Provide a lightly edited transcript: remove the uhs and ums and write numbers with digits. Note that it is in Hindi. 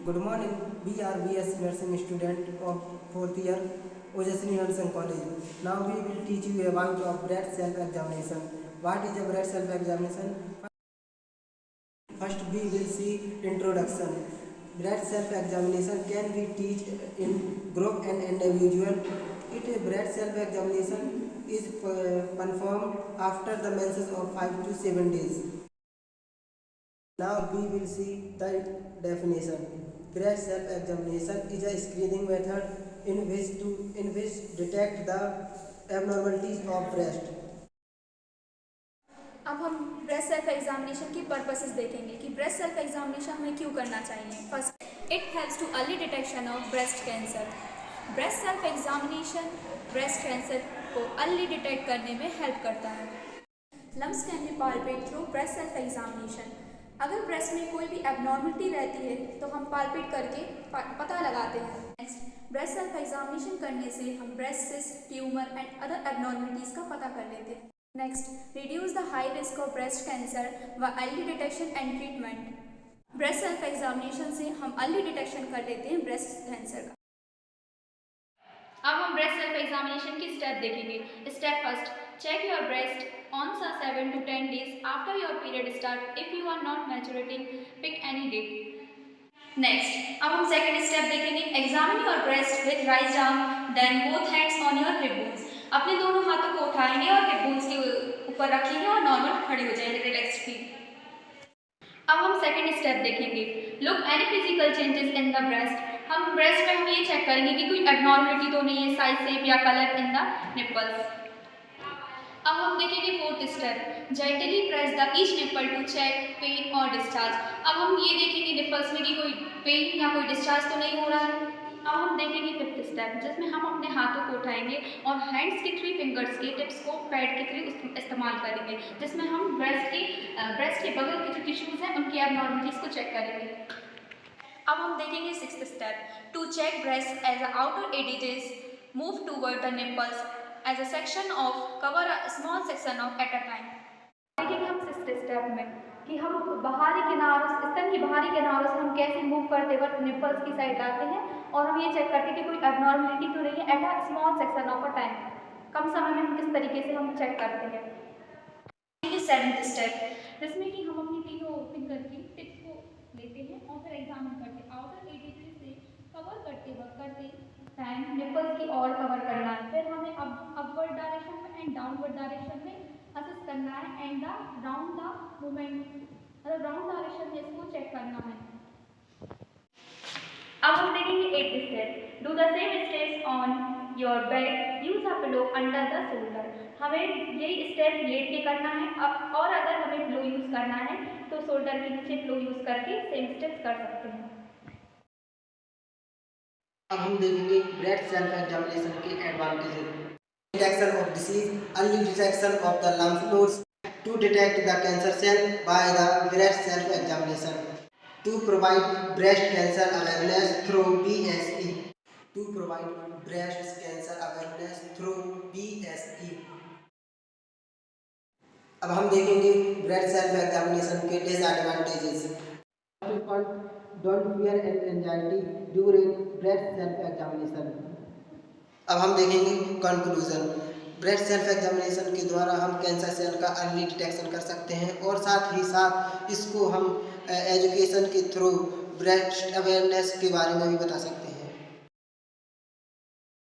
Good morning. We are BS nursing student of 4th year, Ojaswini Nursing College. Now we will teach you about of breath self-examination. What is a breath self-examination? First we will see introduction. Breath self-examination can be taught in group and individual. Breath self-examination is performed after the menses of 5 to 7 days. Now we will see the definition. Breast self-examination is a screening method in which detect the abnormalities of breast. अब हम ब्रेस्ट सेल्फ एग्जामिनेशन की पर्पसेस देखेंगे कि ब्रेस्ट सेल्फ एग्जामिनेशन हमें क्यों करना चाहिए। First, it helps to early detection of breast cancer. Breast self examination breast cancer को अर्ली डिटेक्ट करने में हेल्प करता है। Lumps can be palpate through breast self examination. अगर ब्रेस्ट में कोई भी एबनॉर्मलिटी रहती है तो हम पाल्पेट करके पता लगाते हैं। नेक्स्ट, ब्रेस्ट सेल्फ एग्जामिनेशन करने से हम breast cyst, tumour and other abnormalities का पता कर लेते हैं। Next, reduce the high risk of breast cancer व early detection and treatment. Breast self examination से हम अर्ली डिटेक्शन कर लेते हैं ब्रेस्ट कैंसर का। अब हम ब्रेस्ट सेल्फ एग्जामिनेशन की स्टेप देखेंगे। Step first, check your breast on 7 to 10 days after your period start. If you are not menstruating, pick any date. Next, अब हम सेकंड स्टेप देखेंगे। Examine your breast with raise down, then both hands on your hip bones. अपने दोनों हाथों को उठाएंगे और हिप बोन्स के ऊपर रखेंगे और नॉर्मल खड़े हो जाएंगे, रिलैक्स फील। अब हम सेकंड स्टेप देखेंगे। Look any physical changes in the breast. हम ब्रेस्ट में हम ये चेक करेंगे कि कोई एबनॉर्मलिटी तो नहीं है, साइज शेप या कलर इन द निप्पल्स। अब हम देखेंगे fourth step, gently press the each nipple to check pain और डिस्चार्ज। अब हम ये देखेंगे निप्पल्स में कि कोई पेन या कोई डिस्चार्ज तो नहीं हो रहा है। अब हम देखेंगे फिफ्थ स्टेप, जिसमें हम अपने हाथों को उठाएंगे और हैंड्स के 3 फिंगर्स के टिप्स को पैड के थ्रू इस्तेमाल करेंगे, जिसमें हम ब्रेस्ट के बगल के जो टिश्यूज़ हैं उनकी एबनॉर्मलिटीज़ को चेक करेंगे। अब हम देखेंगे sixth step, to check breast edge a outer edges, move toward the nipples as a section of cover a small section of at a time। देखेंगे हम सिक्स्थ स्टेप में कि हम बाहरी किनारों स्तन की बाहरी किनारों से हम कैसे मूव करते वक्त निप्पल्स की साइड आते हैं और हम ये चेक करते हैं कि कोई एबनॉर्मलिटी तो नहीं है at a small section of a time. कम समय में हम किस तरीके से हम चेक करते हैं। सेवेंथ स्टेप, जिसमें कि हम अपनी तीनों फिंगर की टिप को लेते हैं और फिर एग्जामिन करते हैं। आउटर एडिजेस से कवर करते टाइम निप्पल्स की और कवर करना है। फिर हमें अपवर्ड डायरेक्शन में एंड डाउनवर्ड डायरेक्शन में असिस्ट करना है and the round the movement, मतलब राउंड डायरेक्शन में इसको चेक करना है। अब हम देखेंगे 8th step, do the same steps on your back, use a pillow under the shoulder. हमें यही स्टेप लेट के करना है। अब और अगर हमें पिलो यूज करना है तो शोल्डर के नीचे पिलो यूज करके सेम स्टेप्स कर सकते हैं। अब हम देखेंगे ब्रेस्ट सेल्फ एग्जामिनेशन के advantages. Detection of disease, early detection of the lymph nodes, to detect the cancer cell by the breast self examination, to provide breast cancer awareness through BSE, to provide breast cancer awareness through BSE। अब हम देखेंगे ब्रेस्ट सेल्फ एग्जामिनेशन के disadvantages. Don't fear and anxiety during breast self examination। अब हम देखेंगे कंक्लूजन। ब्रेस्ट सेल्फ एग्जामिनेशन के द्वारा हम कैंसर सेल का अर्ली डिटेक्शन कर सकते हैं और साथ ही साथ इसको हम एजुकेशन के थ्रू ब्रेस्ट अवेयरनेस के बारे में भी बता सकते हैं।